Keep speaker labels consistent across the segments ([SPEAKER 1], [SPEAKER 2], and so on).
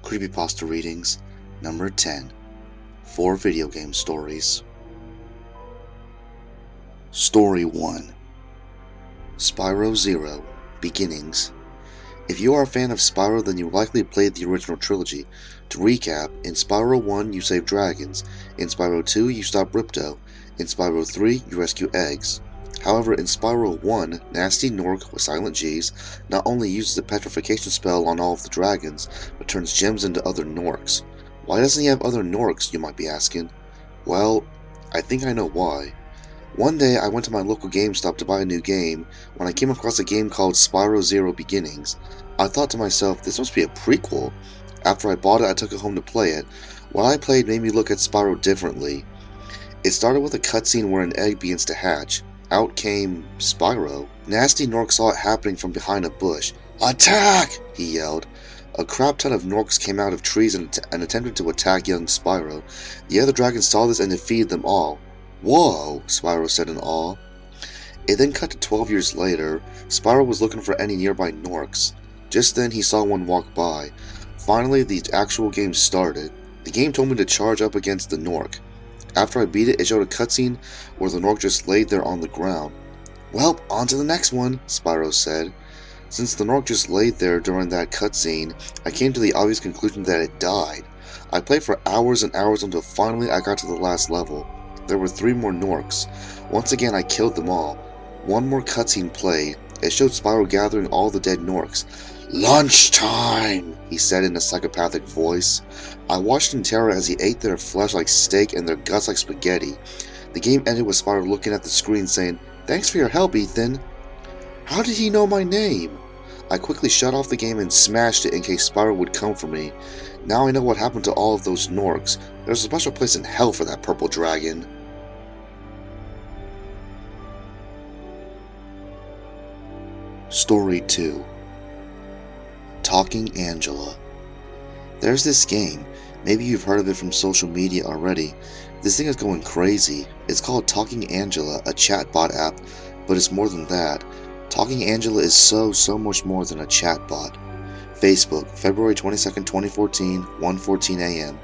[SPEAKER 1] Creepypasta readings, number 10. 4 video game stories. Story 1. Spyro Zero, Beginnings. If you are a fan of Spyro, then you likely played the original trilogy. To recap, in Spyro 1 you save dragons, in Spyro 2 you stop Ripto, in Spyro 3 you rescue eggs. However, in Spyro 1, Nasty Nork with silent G's not only uses the petrification spell on all of the dragons, but turns gems into other Norks. Why doesn't he have other Norks, you might be asking? Well, I think I know why. One day I went to my local GameStop to buy a new game when I came across a game called Spyro Zero Beginnings. I thought to myself, this must be a prequel. After I bought it, I took it home to play it. What I played made me look at Spyro differently. It started with a cutscene where an egg begins to hatch. Out came Spyro. Nasty Nork saw it happening from behind a bush. "Attack!" he yelled. A crap ton of Norks came out of trees and attempted to attack young Spyro. The other dragons saw this and defeated them all. "Whoa," Spyro said in awe. It then cut to 12 years later. Spyro was looking for any nearby Norks. Just then he saw one walk by. Finally, the actual game started. The game told me to charge up against the Nork. After I beat it, it showed a cutscene where the Nork just laid there on the ground. "Well, on to the next one," Spyro said. Since the Nork just laid there during that cutscene, I came to the obvious conclusion that it died. I played for hours and hours until finally I got to the last level. There were 3 more Norks. Once again, I killed them all. One more cutscene played. It showed Spyro gathering all the dead Norks. "Lunchtime," he said in a psychopathic voice. I watched in terror as he ate their flesh like steak and their guts like spaghetti. The game ended with Spyro looking at the screen saying, "Thanks for your help, Ethan." How did he know my name? I quickly shut off the game and smashed it in case Spyro would come for me. Now I know what happened to all of those Norks. There's a special place in hell for that purple dragon. Story 2. Talking Angela. There's this game. Maybe you've heard of it from social media already. This thing is going crazy. It's called Talking Angela, a chatbot app, but it's more than that. Talking Angela is so much more than a chatbot. Facebook, February 22nd, 2014, 1:14 a.m.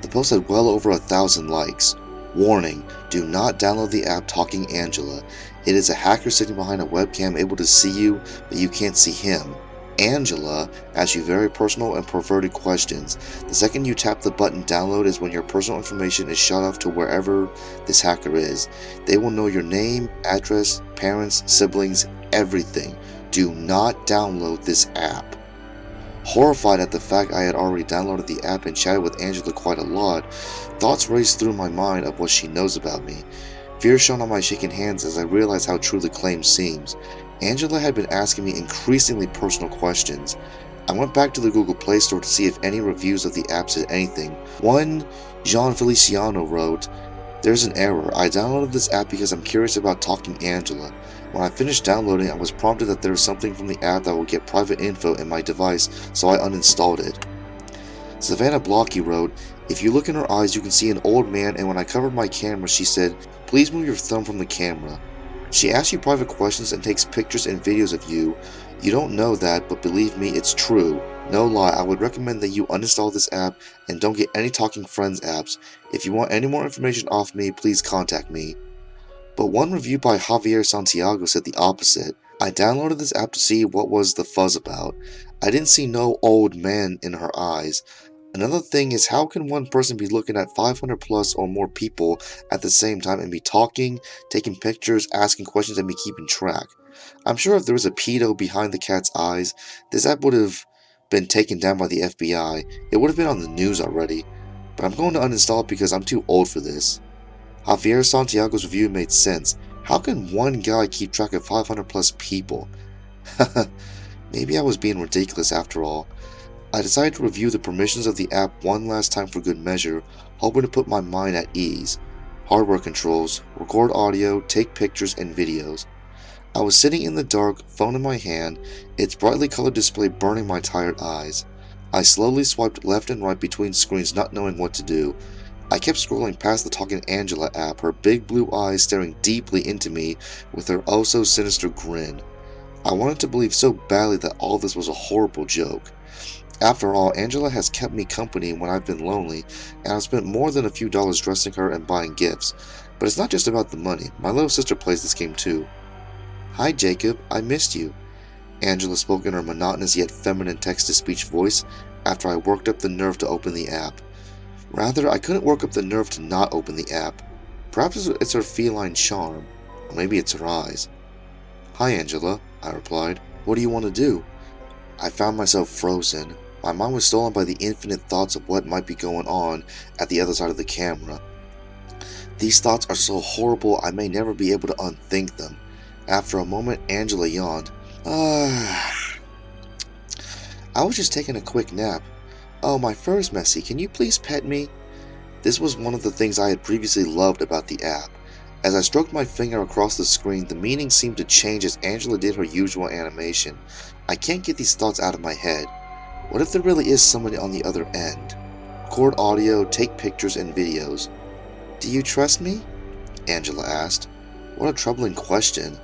[SPEAKER 1] The post had well over 1,000 likes. Warning, do not download the app Talking Angela. It is a hacker sitting behind a webcam able to see you, but you can't see him. Angela asks you very personal and perverted questions. The second you tap the button download is when your personal information is shot off to wherever this hacker is. They will know your name, address, parents, siblings, everything. Do not download this app. Horrified at the fact I had already downloaded the app and chatted with Angela quite a lot, thoughts raced through my mind of what she knows about me. Fear shone on my shaking hands as I realized how true the claim seems. Angela had been asking me increasingly personal questions. I went back to the Google Play Store to see if any reviews of the app said anything. One Jean Feliciano wrote, "There's an error. I downloaded this app because I'm curious about Talking Angela. When I finished downloading, I was prompted that there was something from the app that would get private info in my device, so I uninstalled it." Savannah Blocky wrote, "If you look in her eyes, you can see an old man, and when I covered my camera, she said, 'Please move your thumb from the camera.' She asks you private questions and takes pictures and videos of you. You don't know that, but believe me, it's true. No lie, I would recommend that you uninstall this app and don't get any Talking Friends apps. If you want any more information off me, please contact me." But one review by Javier Santiago said the opposite. "I downloaded this app to see what was the fuzz about. I didn't see no old man in her eyes. Another thing is, how can one person be looking at 500 plus or more people at the same time and be talking, taking pictures, asking questions, and be keeping track? I'm sure if there was a pedo behind the cat's eyes, this app would have been taken down by the FBI. It would have been on the news already. But I'm going to uninstall it because I'm too old for this." Javier Santiago's review made sense. How can one guy keep track of 500 plus people? Maybe I was being ridiculous after all. I decided to review the permissions of the app one last time for good measure, hoping to put my mind at ease. Hardware controls, record audio, take pictures and videos. I was sitting in the dark, phone in my hand, its brightly colored display burning my tired eyes. I slowly swiped left and right between screens, not knowing what to do. I kept scrolling past the Talking Angela app, her big blue eyes staring deeply into me with her oh-so-sinister grin. I wanted to believe so badly that all this was a horrible joke. After all, Angela has kept me company when I've been lonely, and I've spent more than a few dollars dressing her and buying gifts. But it's not just about the money. My little sister plays this game too. Hi Jacob, I missed you. Angela spoke in her monotonous yet feminine text-to-speech voice after I worked up the nerve to open the app. Rather, I couldn't work up the nerve to not open the app. Perhaps it's her feline charm, or maybe it's her eyes. Hi Angela, I replied. What do you want to do? I found myself frozen. My mind was stolen by the infinite thoughts of what might be going on at the other side of the camera. These thoughts are so horrible I may never be able to unthink them. After a moment, Angela yawned. I was just taking a quick nap. Oh, my fur's messy. Can you please pet me? This was one of the things I had previously loved about the app. As I stroked my finger across the screen, the meaning seemed to change as Angela did her usual animation. I can't get these thoughts out of my head. What if there really is somebody on the other end? Record audio, take pictures and videos. Do you trust me? Angela asked. What a troubling question.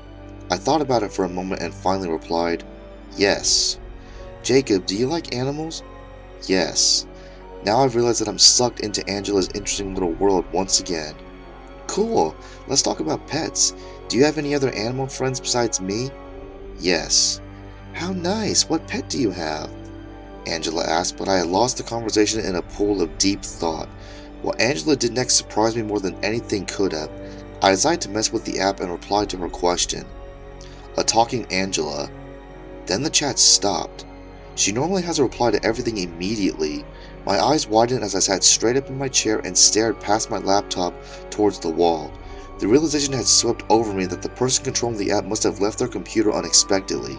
[SPEAKER 1] I thought about it for a moment and finally replied, yes. Jacob, do you like animals? Yes. Now I've realized that I'm sucked into Angela's interesting little world once again. Cool. Let's talk about pets. Do you have any other animal friends besides me? Yes. How nice. What pet do you have? Angela asked, but I had lost the conversation in a pool of deep thought. What Angela did next surprised me more than anything could have. I decided to mess with the app and replied to her question. A talking Angela. Then the chat stopped. She normally has a reply to everything immediately. My eyes widened as I sat straight up in my chair and stared past my laptop towards the wall. The realization had swept over me that the person controlling the app must have left their computer unexpectedly.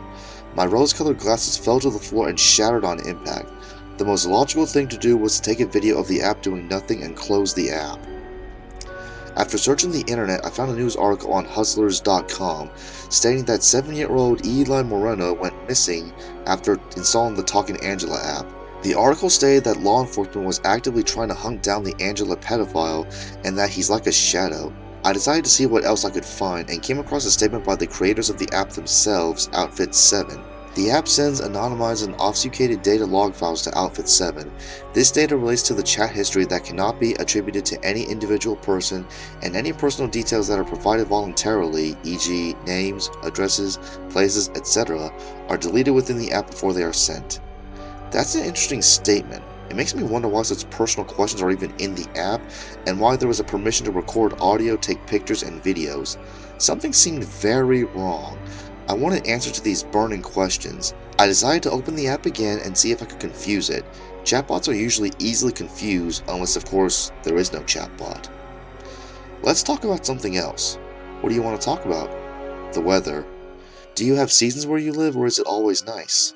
[SPEAKER 1] My rose-colored glasses fell to the floor and shattered on impact. The most logical thing to do was to take a video of the app doing nothing and close the app. After searching the internet, I found a news article on Hustlers.com stating that 7-year-old Eli Moreno went missing after installing the Talking Angela app. The article stated that law enforcement was actively trying to hunt down the Angela pedophile and that he's like a shadow. I decided to see what else I could find and came across a statement by the creators of the app themselves, Outfit 7. The app sends anonymized and obfuscated data log files to Outfit 7. This data relates to the chat history that cannot be attributed to any individual person, and any personal details that are provided voluntarily, e.g. names, addresses, places, etc., are deleted within the app before they are sent. That's an interesting statement. It makes me wonder why such personal questions are even in the app, and why there was a permission to record audio, take pictures, and videos. Something seemed very wrong. I wanted answers to these burning questions. I decided to open the app again and see if I could confuse it. Chatbots are usually easily confused, unless of course there is no chatbot. Let's talk about something else. What do you want to talk about? The weather. Do you have seasons where you live, or is it always nice?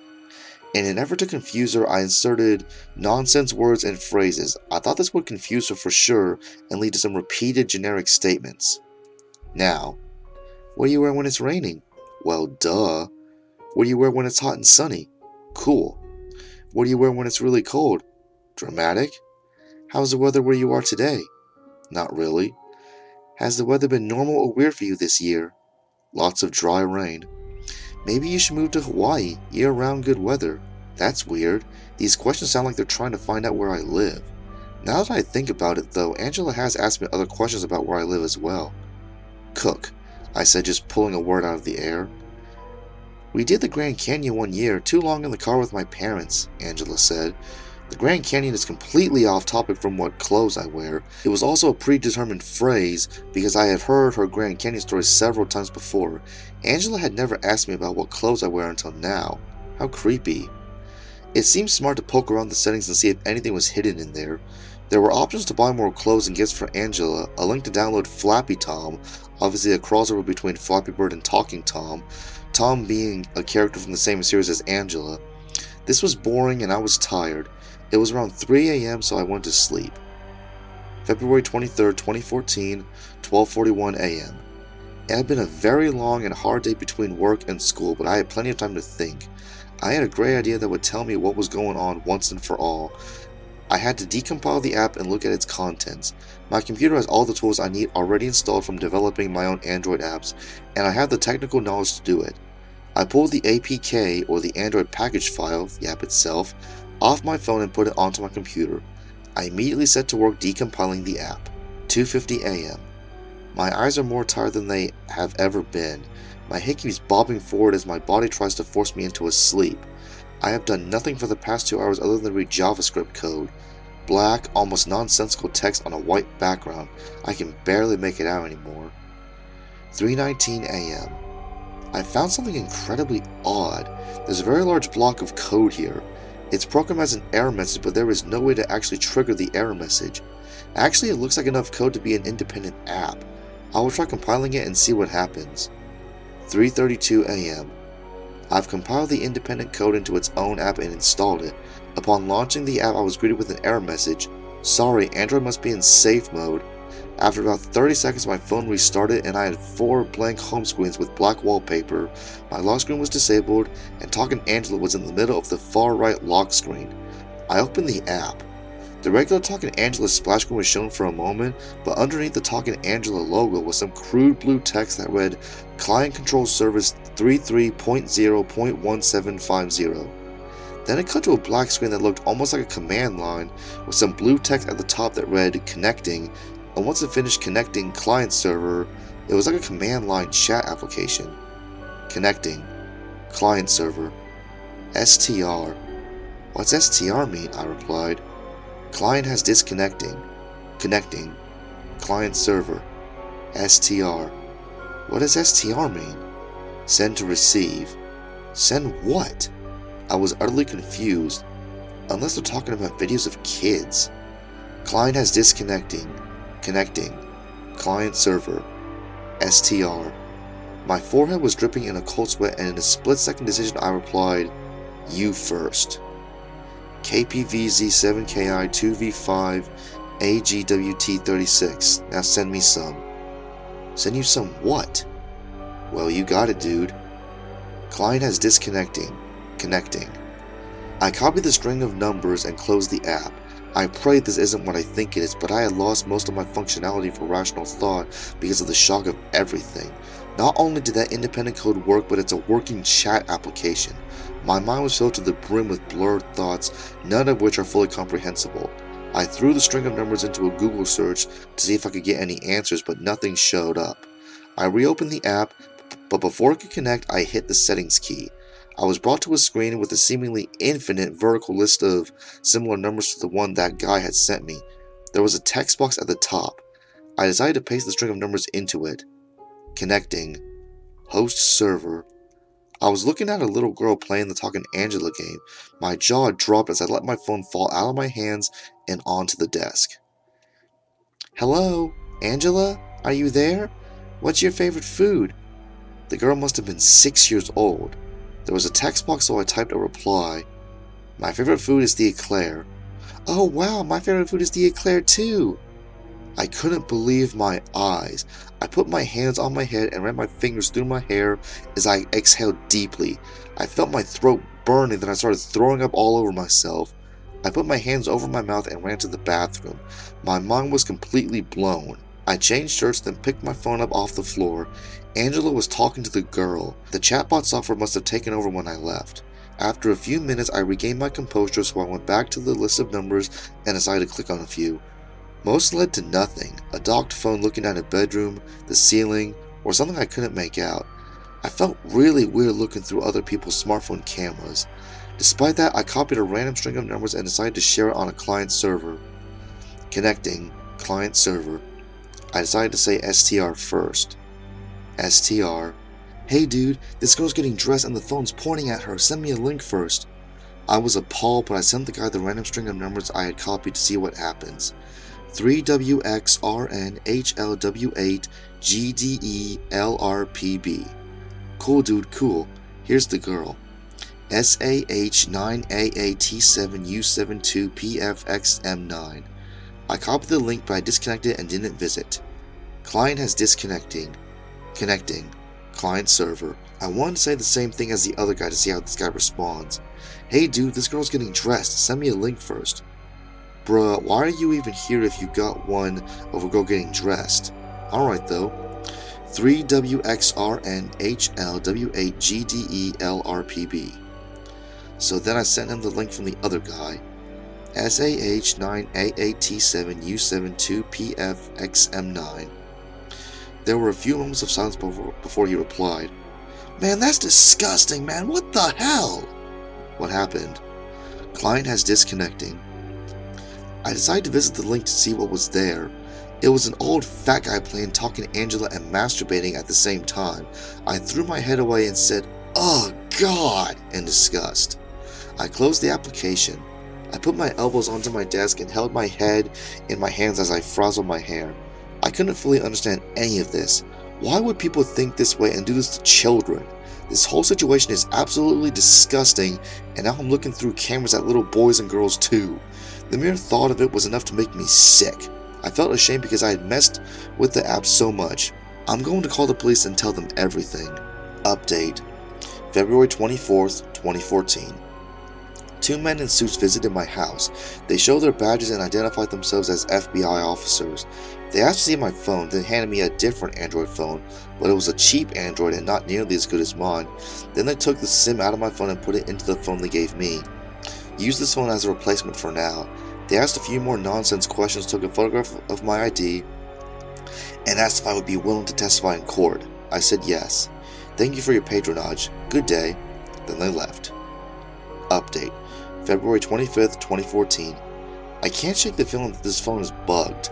[SPEAKER 1] In an effort to confuse her, I inserted nonsense words and phrases. I thought this would confuse her for sure and lead to some repeated generic statements. Now, what do you wear when it's raining? Well, duh. What do you wear when it's hot and sunny? Cool. What do you wear when it's really cold? Dramatic. How's the weather where you are today? Not really. Has the weather been normal or weird for you this year? Lots of dry rain. Maybe you should move to Hawaii, year-round good weather. That's weird. These questions sound like they're trying to find out where I live. Now that I think about it though, Angela has asked me other questions about where I live as well. Cook, I said, just pulling a word out of the air. We did the Grand Canyon one year, too long in the car with my parents, Angela said. The Grand Canyon is completely off topic from what clothes I wear. It was also a predetermined phrase because I had heard her Grand Canyon story several times before. Angela had never asked me about what clothes I wear until now. How creepy. It seemed smart to poke around the settings and see if anything was hidden in there. There were options to buy more clothes and gifts for Angela, a link to download Flappy Tom, obviously a crossover between Flappy Bird and Talking Tom, Tom being a character from the same series as Angela. This was boring and I was tired. It was around 3 a.m. so I went to sleep. February 23rd, 2014, 12:41 a.m. It had been a very long and hard day between work and school, but I had plenty of time to think. I had a great idea that would tell me what was going on once and for all. I had to decompile the app and look at its contents. My computer has all the tools I need already installed from developing my own Android apps, and I have the technical knowledge to do it. I pulled the APK, or the Android package file, the app itself, off my phone and put it onto my computer. I immediately set to work decompiling the app. 2:50 a.m. My eyes are more tired than they have ever been. My head keeps bobbing forward as my body tries to force me into a sleep. I have done nothing for the past 2 hours other than read JavaScript code. Black, almost nonsensical text on a white background. I can barely make it out anymore. 3:19 a.m. I found something incredibly odd. There's a very large block of code here. It's programmed as an error message, but there is no way to actually trigger the error message. Actually, it looks like enough code to be an independent app. I will try compiling it and see what happens. 3:32 a.m. I've compiled the independent code into its own app and installed it. Upon launching the app, I was greeted with an error message. Sorry, Android must be in safe mode. After about 30 seconds, my phone restarted and I had 4 blank home screens with black wallpaper. My lock screen was disabled and Talking Angela was in the middle of the far right lock screen. I opened the app. The regular Talking Angela splash screen was shown for a moment, but underneath the Talking Angela logo was some crude blue text that read Client Control Service 33.0.1750. Then it cut to a black screen that looked almost like a command line with some blue text at the top that read Connecting, and once it finished connecting client server, it was like a command line chat application. Connecting client server. STR. What's STR mean? I replied. Client has disconnecting. Connecting. Client server. STR. What does STR mean? Send to receive. Send what? I was utterly confused. Unless they're talking about videos of kids. Client has disconnecting. Connecting. Client server. STR. My forehead was dripping in a cold sweat, and in a split-second decision I replied, You first. KPVZ7KI2V5 AGWT36. Now send me some. Send you some what? Well, you got it, dude. Client has disconnecting. Connecting. I copied the string of numbers and closed the app. I pray this isn't what I think it is, but I had lost most of my functionality for rational thought because of the shock of everything. Not only did that independent code work, but it's a working chat application. My mind was filled to the brim with blurred thoughts, none of which are fully comprehensible. I threw the string of numbers into a Google search to see if I could get any answers, but nothing showed up. I reopened the app, but before it could connect, I hit the settings key. I was brought to a screen with a seemingly infinite vertical list of similar numbers to the one that guy had sent me. There was a text box at the top. I decided to paste the string of numbers into it. Connecting. Host server. I was looking at a little girl playing the Talking Angela game. My jaw dropped as I let my phone fall out of my hands and onto the desk. Hello, Angela? Are you there? What's your favorite food? The girl must have been 6 years old. There was a text box, so I typed a reply. My favorite food is the eclair. Oh wow, my favorite food is the eclair too. I couldn't believe my eyes. I put my hands on my head and ran my fingers through my hair as I exhaled deeply. I felt my throat burning, then I started throwing up all over myself. I put my hands over my mouth and ran to the bathroom. My mind was completely blown. I changed shirts, then picked my phone up off the floor. Angela was talking to the girl. The chatbot software must have taken over when I left. After a few minutes, I regained my composure, so I went back to the list of numbers and decided to click on a few. Most led to nothing. A docked phone looking at a bedroom, the ceiling, or something I couldn't make out. I felt really weird looking through other people's smartphone cameras. Despite that, I copied a random string of numbers and decided to share it on a client server. Connecting. Client server. I decided to say STR first. STR. Hey dude, this girl's getting dressed and the phone's pointing at her. Send me a link first. I was appalled, but I sent the guy the random string of numbers I had copied to see what happens. 3WXRNHLW8GDELRPB. Cool dude, cool. Here's the girl. SAH9AAT7U72PFXM9. I copied the link, but I disconnected and didn't visit. Client has disconnecting. Connecting. Client server. I wanted to say the same thing as the other guy to see how this guy responds. Hey dude, this girl's getting dressed. Send me a link first. Bruh, why are you even here if you got one of a girl getting dressed? Alright though. 3WXRNHLW8GDELRPB. So then I sent him the link from the other guy, SAH9AA7U72PFXM9. There were a few moments of silence before he replied, "Man, that's disgusting, man, what the hell?" What happened? Client has disconnecting. I decided to visit the link to see what was there. It was an old fat guy playing Talking Angela and masturbating at the same time. I threw my head away and said, "Oh God," in disgust. I closed the application. I put my elbows onto my desk and held my head in my hands as I frazzled my hair. I couldn't fully understand any of this. Why would people think this way and do this to children? This whole situation is absolutely disgusting, and now I'm looking through cameras at little boys and girls too. The mere thought of it was enough to make me sick. I felt ashamed because I had messed with the app so much. I'm going to call the police and tell them everything. Update: February 24th, 2014. Two men in suits visited my house. They showed their badges and identified themselves as FBI officers. They asked to see my phone, then handed me a different Android phone, but it was a cheap Android and not nearly as good as mine. Then they took the SIM out of my phone and put it into the phone they gave me. Use this phone as a replacement for now. They asked a few more nonsense questions, took a photograph of my ID, and asked if I would be willing to testify in court. I said yes. Thank you for your patronage. Good day. Then they left. Update: February 25th, 2014. I can't shake the feeling that this phone is bugged.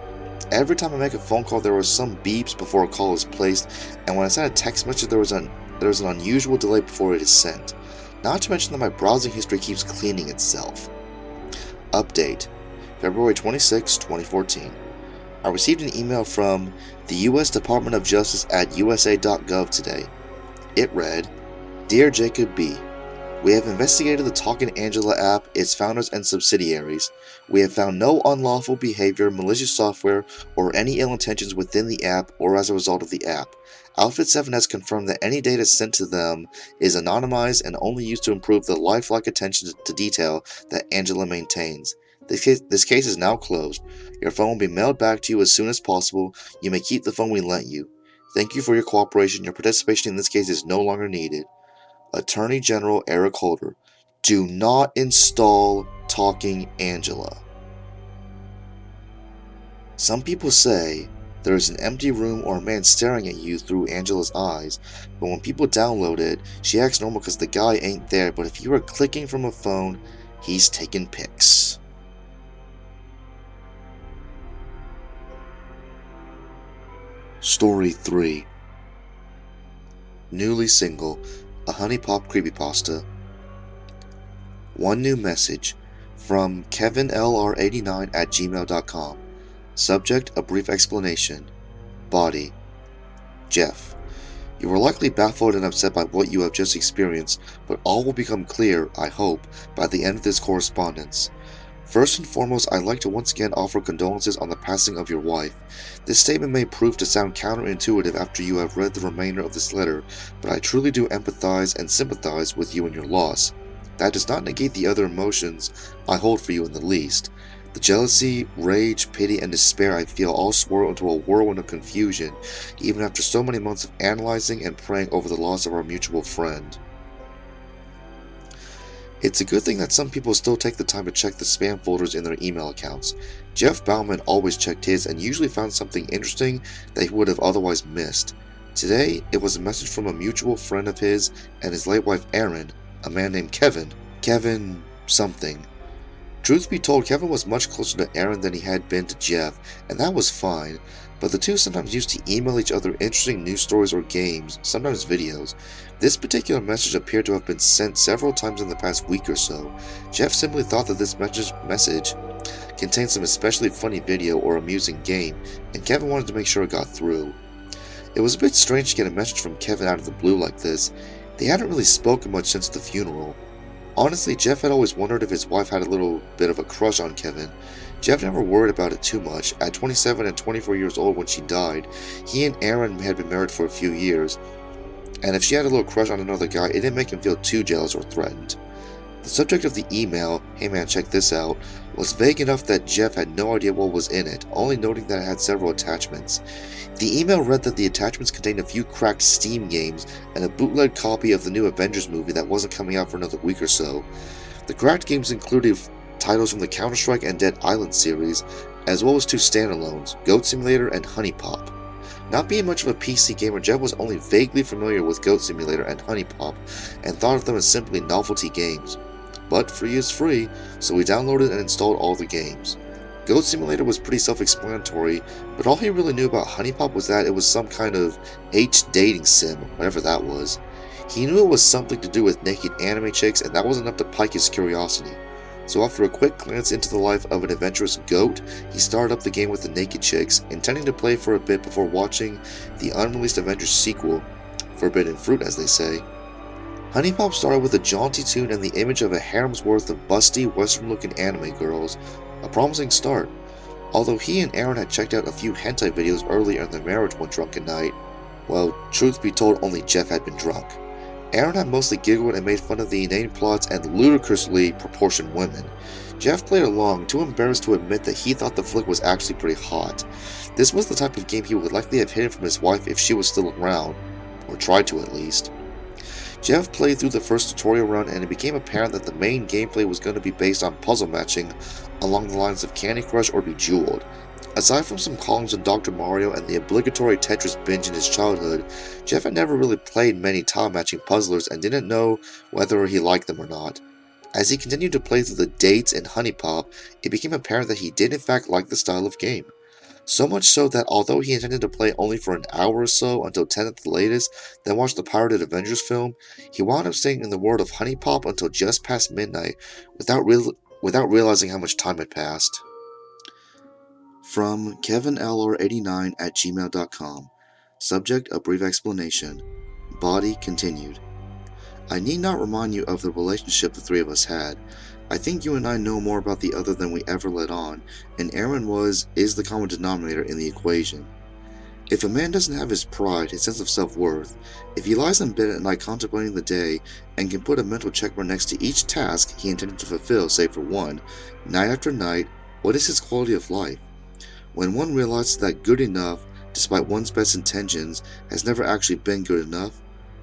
[SPEAKER 1] Every time I make a phone call, there are some beeps before a call is placed, and when I send a text message, there is an unusual delay before it is sent. Not to mention that my browsing history keeps cleaning itself. Update: February 26, 2014. I received an email from the U.S. Department of Justice at USA.gov today. It read, "Dear Jacob B., we have investigated the Talking Angela app, its founders and subsidiaries. We have found no unlawful behavior, malicious software, or any ill intentions within the app or as a result of the app. Outfit 7 has confirmed that any data sent to them is anonymized and only used to improve the lifelike attention to detail that Angela maintains. This case is now closed. Your phone will be mailed back to you as soon as possible. You may keep the phone we lent you. Thank you for your cooperation. Your participation in this case is no longer needed. Attorney General Eric Holder. Do not install Talking Angela." Some people say there is an empty room or a man staring at you through Angela's eyes, but when people download it, she acts normal because the guy ain't there, but if you are clicking from a phone, he's taking pics. Story 3. Newly single, a honey pop creepypasta. One new message from kevinlr89@gmail.com. Subject: a brief explanation. Body: Jeff. You are likely baffled and upset by what you have just experienced, but all will become clear, I hope, by the end of this correspondence. First and foremost, I'd like to once again offer condolences on the passing of your wife. This statement may prove to sound counterintuitive after you have read the remainder of this letter, but I truly do empathize and sympathize with you in your loss. That does not negate the other emotions I hold for you in the least. The jealousy, rage, pity, and despair I feel all swirl into a whirlwind of confusion, even after so many months of analyzing and praying over the loss of our mutual friend. It's a good thing that some people still take the time to check the spam folders in their email accounts. Jeff Bauman always checked his and usually found something interesting that he would have otherwise missed. Today, it was a message from a mutual friend of his and his late wife Erin, a man named Kevin something. Truth be told, Kevin was much closer to Erin than he had been to Jeff, and that was fine, but the two sometimes used to email each other interesting news stories or games, sometimes videos. This particular message appeared to have been sent several times in the past week or so. Jeff simply thought that this message contained some especially funny video or amusing game, and Kevin wanted to make sure it got through. It was a bit strange to get a message from Kevin out of the blue like this. They hadn't really spoken much since the funeral. Honestly, Jeff had always wondered if his wife had a little bit of a crush on Kevin. Jeff never worried about it too much. At 27 and 24 years old when she died, he and Erin had been married for a few years, and if she had a little crush on another guy, it didn't make him feel too jealous or threatened. The subject of the email, "Hey man, check this out," was vague enough that Jeff had no idea what was in it, only noting that it had several attachments. The email read that the attachments contained a few cracked Steam games and a bootleg copy of the new Avengers movie that wasn't coming out for another week or so. The cracked games included titles from the Counter-Strike and Dead Island series, as well as two standalones, Goat Simulator and Honey Pop. Not being much of a PC gamer, Jeff was only vaguely familiar with Goat Simulator and Honey Pop, and thought of them as simply novelty games. But free is free, so he downloaded and installed all the games. Goat Simulator was pretty self-explanatory, but all he really knew about Honey Pop was that it was some kind of dating sim, whatever that was. He knew it was something to do with naked anime chicks, and that was enough to pique his curiosity. So after a quick glance into the life of an adventurous goat, he started up the game with the naked chicks, intending to play for a bit before watching the unreleased Avengers sequel, Forbidden Fruit as they say. Honey Pop started with a jaunty tune and the image of a harem's worth of busty, western-looking anime girls, a promising start. Although he and Aaron had checked out a few hentai videos earlier in their marriage one drunken night, well, truth be told, only Jeff had been drunk. Aaron had mostly giggled and made fun of the inane plots and ludicrously proportioned women. Jeff played along, too embarrassed to admit that he thought the flick was actually pretty hot. This was the type of game he would likely have hidden from his wife if she was still around, or tried to at least. Jeff played through the first tutorial run, and it became apparent that the main gameplay was going to be based on puzzle matching along the lines of Candy Crush or Bejeweled. Aside from some callings of Dr. Mario and the obligatory Tetris binge in his childhood, Jeff had never really played many tile-matching puzzlers and didn't know whether he liked them or not. As he continued to play through the dates and Honey Pop, it became apparent that he did in fact like the style of game. So much so that although he intended to play only for an hour or so until 10 at the latest, then watch the pirated Avengers film, he wound up staying in the world of Honey Pop until just past midnight without realizing how much time had passed. From KevinLR89@gmail.com. Subject: a brief explanation. Body: continued. I need not remind you of the relationship the three of us had. I think you and I know more about the other than we ever let on, and Aaron is the common denominator in the equation. If a man doesn't have his pride, his sense of self-worth, if he lies in bed at night contemplating the day, and can put a mental checkmark next to each task he intended to fulfill save for one, night after night, what is his quality of life? When one realizes that good enough, despite one's best intentions, has never actually been good enough,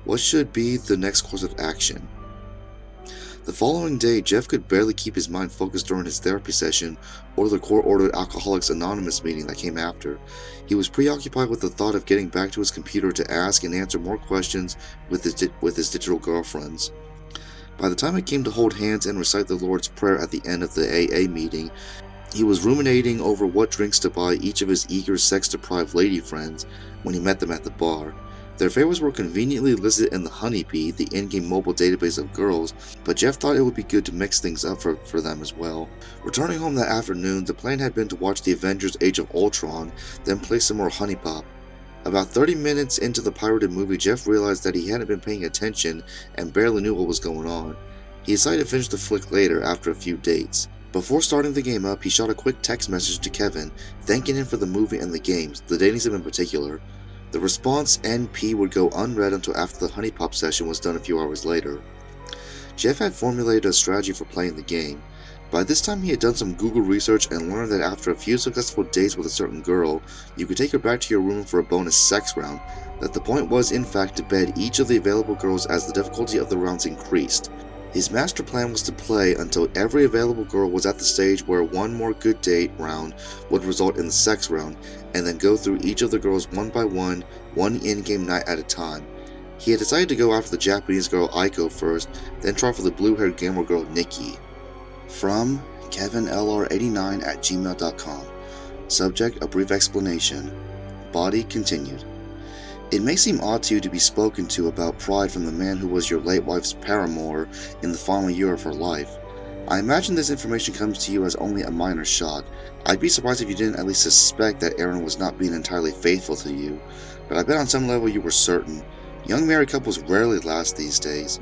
[SPEAKER 1] what should be the next course of action? The following day, Jeff could barely keep his mind focused during his therapy session or the court-ordered Alcoholics Anonymous meeting that came after. He was preoccupied with the thought of getting back to his computer to ask and answer more questions with his digital girlfriends. By the time it came to hold hands and recite the Lord's Prayer at the end of the AA meeting, he was ruminating over what drinks to buy each of his eager, sex-deprived lady friends when he met them at the bar. Their favorites were conveniently listed in the Honeybee, the in-game mobile database of girls, but Jeff thought it would be good to mix things up for them as well. Returning home that afternoon, the plan had been to watch the Avengers Age of Ultron, then play some more Honey Pop. About 30 minutes into the pirated movie, Jeff realized that he hadn't been paying attention and barely knew what was going on. He decided to finish the flick later after a few dates. Before starting the game up, he shot a quick text message to Kevin, thanking him for the movie and the games, the dating sim in particular. The response NP would go unread until after the Honey Pop session was done a few hours later. Jeff had formulated a strategy for playing the game. By this time he had done some Google research and learned that after a few successful dates with a certain girl, you could take her back to your room for a bonus sex round, that the point was in fact to bed each of the available girls as the difficulty of the rounds increased. His master plan was to play until every available girl was at the stage where one more good date round would result in the sex round, and then go through each of the girls one by one in-game night at a time. He had decided to go after the Japanese girl Aiko first, then try for the blue-haired gamer girl Nikki. From KevinLR89@gmail.com. Subject: a brief explanation. Body: continued. It may seem odd to you to be spoken to about pride from the man who was your late wife's paramour in the final year of her life. I imagine this information comes to you as only a minor shock. I'd be surprised if you didn't at least suspect that Aaron was not being entirely faithful to you, but I bet on some level you were certain. Young married couples rarely last these days.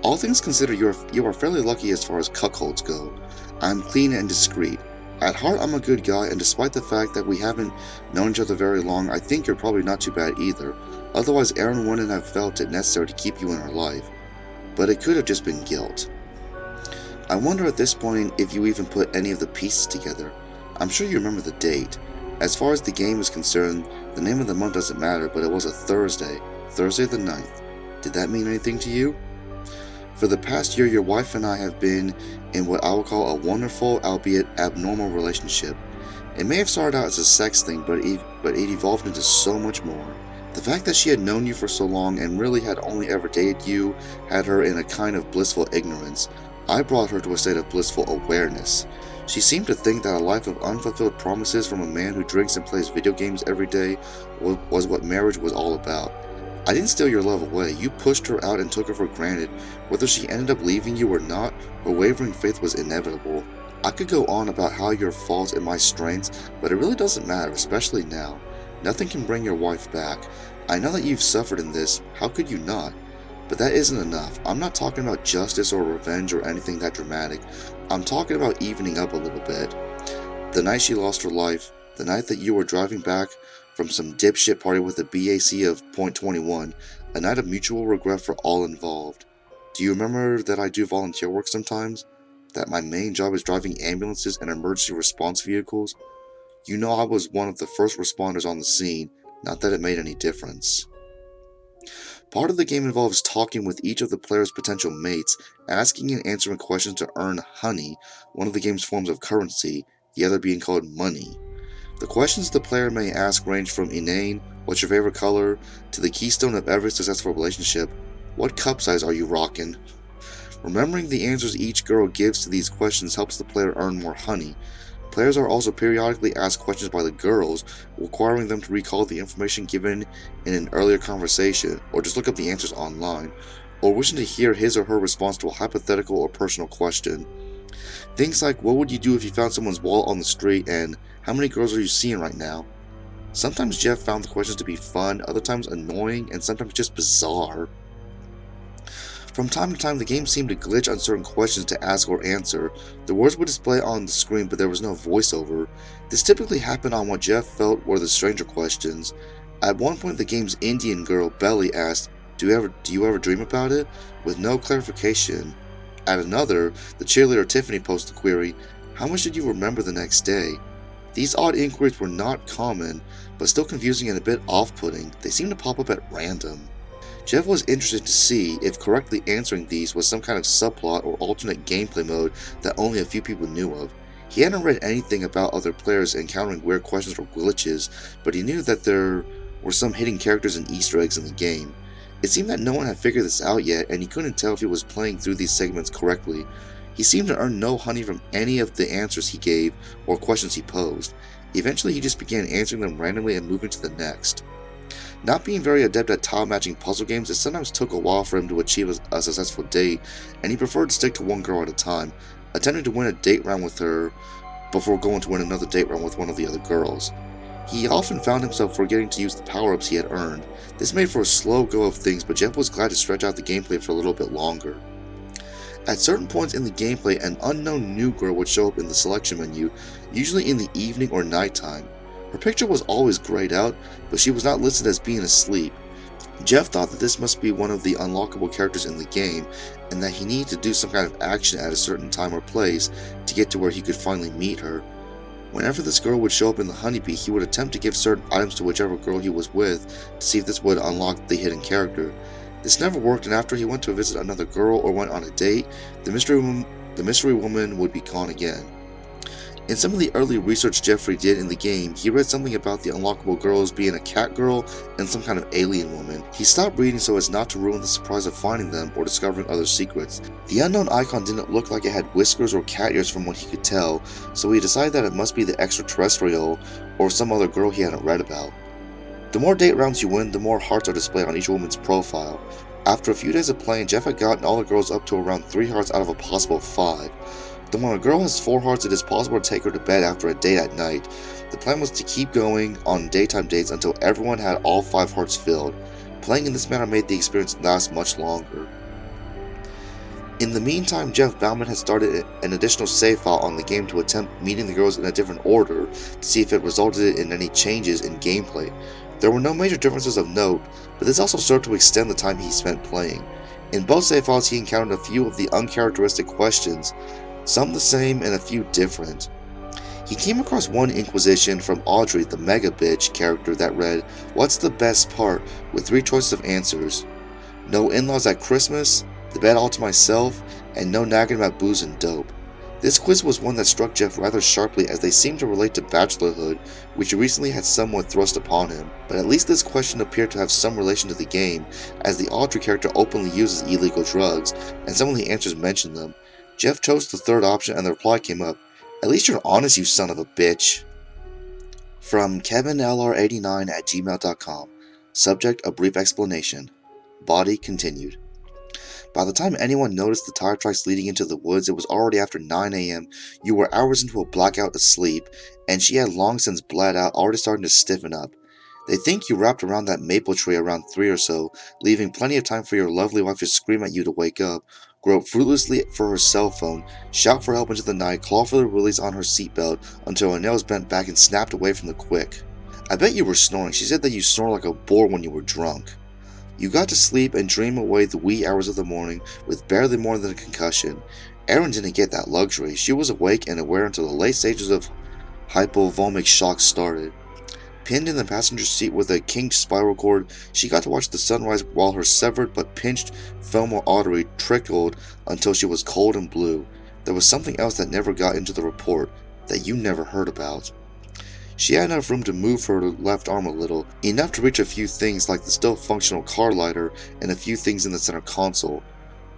[SPEAKER 1] All things considered, you are fairly lucky as far as cuckolds go. I'm clean and discreet. At heart, I'm a good guy, and despite the fact that we haven't known each other very long, I think you're probably not too bad either. Otherwise, Erin wouldn't have felt it necessary to keep you in her life. But it could have just been guilt. I wonder at this point if you even put any of the pieces together. I'm sure you remember the date. As far as the game is concerned, the name of the month doesn't matter, but it was a Thursday the 9th. Did that mean anything to you? For the past year, your wife and I have been in what I would call a wonderful, albeit abnormal relationship. It may have started out as a sex thing, but it evolved into so much more. The fact that she had known you for so long and really had only ever dated you had her in a kind of blissful ignorance. I brought her to a state of blissful awareness. She seemed to think that a life of unfulfilled promises from a man who drinks and plays video games every day was what marriage was all about. I didn't steal your love away. You pushed her out and took her for granted. Whether she ended up leaving you or not, her wavering faith was inevitable. I could go on about how your faults and my strengths, but it really doesn't matter, especially now. Nothing can bring your wife back. I know that you've suffered in this. How could you not? But that isn't enough. I'm not talking about justice or revenge or anything that dramatic. I'm talking about evening up a little bit. The night she lost her life, the night that you were driving back from some dipshit party with a BAC of .21, a night of mutual regret for all involved. Do you remember that I do volunteer work sometimes? That my main job is driving ambulances and emergency response vehicles? You know I was one of the first responders on the scene, not that it made any difference. Part of the game involves talking with each of the player's potential mates, asking and answering questions to earn honey, one of the game's forms of currency, the other being called money. The questions the player may ask range from inane, what's your favorite color, to the keystone of every successful relationship, what cup size are you rockin'? Remembering the answers each girl gives to these questions helps the player earn more honey. Players are also periodically asked questions by the girls, requiring them to recall the information given in an earlier conversation, or just look up the answers online, or wishing to hear his or her response to a hypothetical or personal question. Things like, what would you do if you found someone's wallet on the street, and how many girls are you seeing right now? Sometimes Jeff found the questions to be fun, other times annoying, and sometimes just bizarre. From time to time, the game seemed to glitch on certain questions to ask or answer. The words would display on the screen, but there was no voiceover. This typically happened on what Jeff felt were the stranger questions. At one point, the game's Indian girl, Belly, asked, Do you ever dream about it? With no clarification. At another, the cheerleader Tiffany posted the query, How much did you remember the next day? These odd inquiries were not common, but still confusing and a bit off-putting. They seemed to pop up at random. Jeff was interested to see if correctly answering these was some kind of subplot or alternate gameplay mode that only a few people knew of. He hadn't read anything about other players encountering weird questions or glitches, but he knew that there were some hidden characters and Easter eggs in the game. It seemed that no one had figured this out yet, and he couldn't tell if he was playing through these segments correctly. He seemed to earn no honey from any of the answers he gave or questions he posed. Eventually, he just began answering them randomly and moving to the next. Not being very adept at tile-matching puzzle games, it sometimes took a while for him to achieve a successful date, and he preferred to stick to one girl at a time, attempting to win a date round with her before going to win another date round with one of the other girls. He often found himself forgetting to use the power-ups he had earned. This made for a slow go of things, but Jeff was glad to stretch out the gameplay for a little bit longer. At certain points in the gameplay, an unknown new girl would show up in the selection menu, usually in the evening or nighttime. Her picture was always grayed out, but she was not listed as being asleep. Jeff thought that this must be one of the unlockable characters in the game, and that he needed to do some kind of action at a certain time or place to get to where he could finally meet her. Whenever this girl would show up in the honeybee, he would attempt to give certain items to whichever girl he was with to see if this would unlock the hidden character. This never worked, and after he went to visit another girl or went on a date, the mystery woman would be gone again. In some of the early research Jeffrey did in the game, he read something about the unlockable girls being a cat girl and some kind of alien woman. He stopped reading so as not to ruin the surprise of finding them or discovering other secrets. The unknown icon didn't look like it had whiskers or cat ears from what he could tell, so he decided that it must be the extraterrestrial or some other girl he hadn't read about. The more date rounds you win, the more hearts are displayed on each woman's profile. After a few days of playing, Jeff had gotten all the girls up to around 3 hearts out of a possible 5. Then when a girl has 4 hearts, it is possible to take her to bed after a date at night. The plan was to keep going on daytime dates until everyone had all 5 hearts filled. Playing in this manner made the experience last much longer. In the meantime, Jeff Bauman had started an additional save file on the game to attempt meeting the girls in a different order to see if it resulted in any changes in gameplay. There were no major differences of note, but this also served to extend the time he spent playing. In both save files, he encountered a few of the uncharacteristic questions, some the same and a few different. He came across one inquisition from Audrey, the mega bitch character that read, "What's the best part?" with 3 choices of answers. No in-laws at Christmas, the bed all to myself, and no nagging about booze and dope. This quiz was one that struck Jeff rather sharply as they seemed to relate to bachelorhood, which he recently had somewhat thrust upon him, but at least this question appeared to have some relation to the game, as the Audrey character openly uses illegal drugs, and some of the answers mentioned them. Jeff chose the third option and the reply came up, "At least you're honest, you son of a bitch." From KevinLR89@gmail.com. Subject: a brief explanation. Body continued. By the time anyone noticed the tire tracks leading into the woods, it was already after 9 a.m. You were hours into a blackout asleep, and she had long since bled out, already starting to stiffen up. They think you wrapped around that maple tree around 3 or so, leaving plenty of time for your lovely wife to scream at you to wake up, grope fruitlessly for her cell phone, shout for help into the night, claw for the release on her seatbelt until her nails bent back and snapped away from the quick. I bet you were snoring. She said that you snore like a boar when you were drunk. You got to sleep and dream away the wee hours of the morning with barely more than a concussion. Erin didn't get that luxury. She was awake and aware until the late stages of hypovolemic shock started. Pinned in the passenger seat with a kinked spiral cord, she got to watch the sunrise while her severed but pinched femoral artery trickled until she was cold and blue. There was something else that never got into the report, that you never heard about. She had enough room to move her left arm a little, enough to reach a few things like the still functional car lighter and a few things in the center console.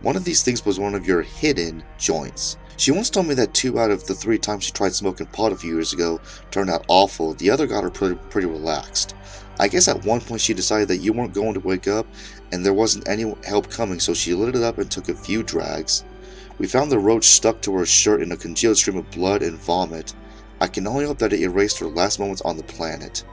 [SPEAKER 1] One of these things was one of your hidden joints. She once told me that 2 out of the 3 times she tried smoking pot a few years ago turned out awful. The other got her pretty relaxed. I guess at one point she decided that you weren't going to wake up and there wasn't any help coming, so she lit it up and took a few drags. We found the roach stuck to her shirt in a congealed stream of blood and vomit. I can only hope that it erased her last moments on the planet.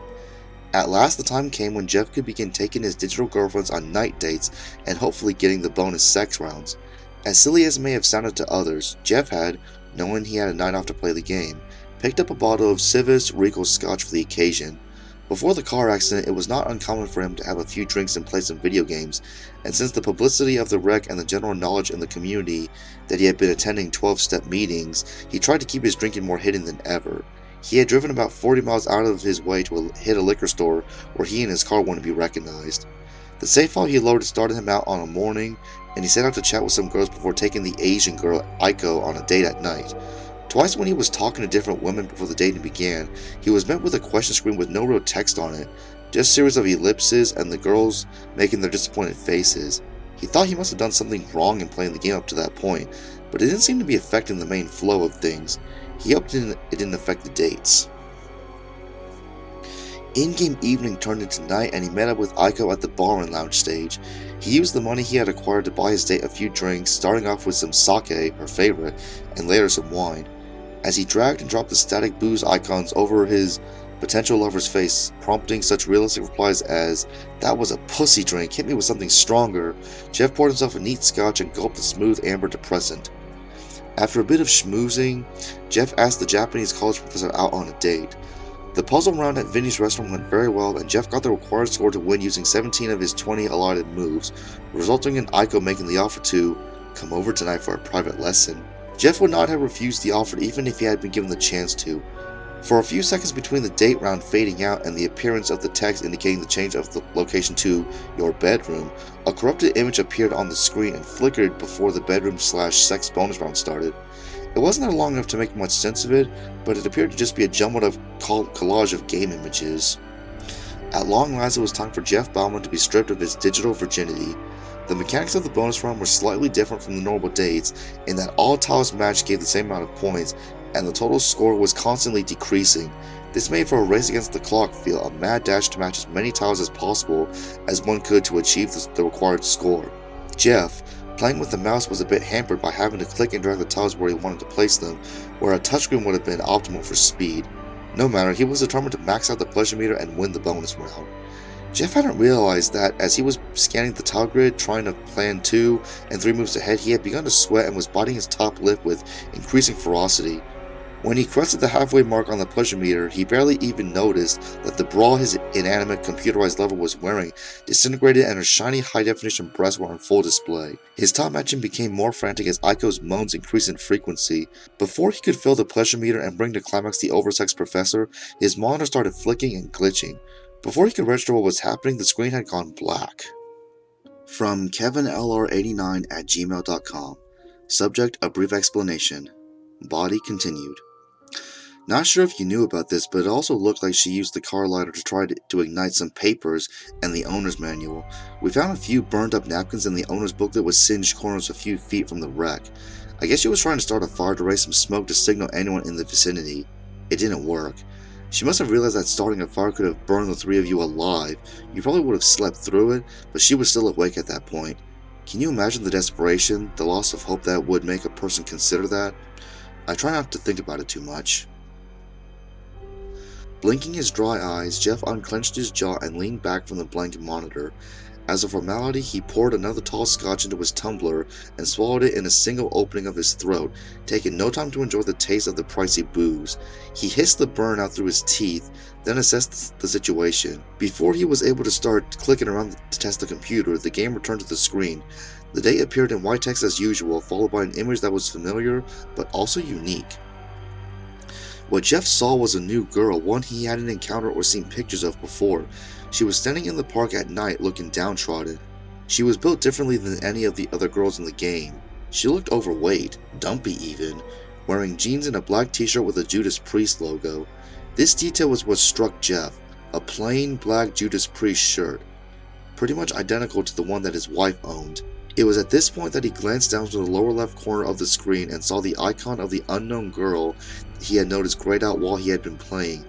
[SPEAKER 1] At last the time came when Jeff could begin taking his digital girlfriends on night dates and hopefully getting the bonus sex rounds. As silly as it may have sounded to others, Jeff had, knowing he had a night off to play the game, picked up a bottle of Civis Regal Scotch for the occasion. Before the car accident, it was not uncommon for him to have a few drinks and play some video games, and since the publicity of the wreck and the general knowledge in the community that he had been attending 12-step meetings, he tried to keep his drinking more hidden than ever. He had driven about 40 miles out of his way to hit a liquor store where he and his car wouldn't be recognized. The save file he loaded started him out on a morning, and he set out to chat with some girls before taking the Asian girl Aiko on a date at night. Twice when he was talking to different women before the dating began, he was met with a question screen with no real text on it, just a series of ellipses and the girls making their disappointed faces. He thought he must have done something wrong in playing the game up to that point, but it didn't seem to be affecting the main flow of things. He hoped it didn't affect the dates. In-game evening turned into night and he met up with Aiko at the bar and lounge stage. He used the money he had acquired to buy his date a few drinks, starting off with some sake, her favorite, and later some wine. As he dragged and dropped the static booze icons over his potential lover's face, prompting such realistic replies as, "That was a pussy drink, hit me with something stronger," Jeff poured himself a neat scotch and gulped the smooth amber depressant. After a bit of schmoozing, Jeff asked the Japanese college professor out on a date. The puzzle round at Vinny's restaurant went very well, and Jeff got the required score to win using 17 of his 20 allotted moves, resulting in Aiko making the offer to come over tonight for a private lesson. Jeff would not have refused the offer even if he had been given the chance to. For a few seconds between the date round fading out and the appearance of the text indicating the change of the location to your bedroom, a corrupted image appeared on the screen and flickered before the bedroom/sex bonus round started. It wasn't there long enough to make much sense of it, but it appeared to just be a jumbled up collage of game images. At long last, it was time for Jeff Bauman to be stripped of his digital virginity. The mechanics of the bonus round were slightly different from the normal dates in that all tiles matched gave the same amount of points, and the total score was constantly decreasing. This made for a race against the clock feel, a mad dash to match as many tiles as possible as one could to achieve the required score. Jeff, playing with the mouse, was a bit hampered by having to click and drag the tiles where he wanted to place them, where a touchscreen would have been optimal for speed. No matter, he was determined to max out the pleasure meter and win the bonus round. Jeff hadn't realized that as he was scanning the tile grid, trying to plan 2 and 3 moves ahead, he had begun to sweat and was biting his top lip with increasing ferocity. When he crested the halfway mark on the pleasure meter, he barely even noticed that the bra his inanimate computerized lover was wearing disintegrated and her shiny high-definition breasts were on full display. His top matching became more frantic as Aiko's moans increased in frequency. Before he could fill the pleasure meter and bring to climax the oversexed professor, his monitor started flicking and glitching. Before he could register what was happening, the screen had gone black. From KevinLR89@gmail.com. Subject: a brief explanation. Body continued. Not sure if you knew about this, but it also looked like she used the car lighter to try to ignite some papers and the owner's manual. We found a few burned up napkins and the owner's booklet with singed corners a few feet from the wreck. I guess she was trying to start a fire to raise some smoke to signal anyone in the vicinity. It didn't work. She must have realized that starting a fire could have burned the three of you alive. You probably would have slept through it, but she was still awake at that point. Can you imagine the desperation, the loss of hope that would make a person consider that? I try not to think about it too much. Blinking his dry eyes, Jeff unclenched his jaw and leaned back from the blank monitor. As a formality, he poured another tall scotch into his tumbler and swallowed it in a single opening of his throat, taking no time to enjoy the taste of the pricey booze. He hissed the burn out through his teeth, then assessed the situation. Before he was able to start clicking around to test the computer, the game returned to the screen. The date appeared in white text as usual, followed by an image that was familiar, but also unique. What Jeff saw was a new girl, one he hadn't encountered or seen pictures of before. She was standing in the park at night looking downtrodden. She was built differently than any of the other girls in the game. She looked overweight, dumpy even, wearing jeans and a black t-shirt with a Judas Priest logo. This detail was what struck Jeff, a plain black Judas Priest shirt, pretty much identical to the one that his wife owned. It was at this point that he glanced down to the lower left corner of the screen and saw the icon of the unknown girl he had noticed grayed out while he had been playing.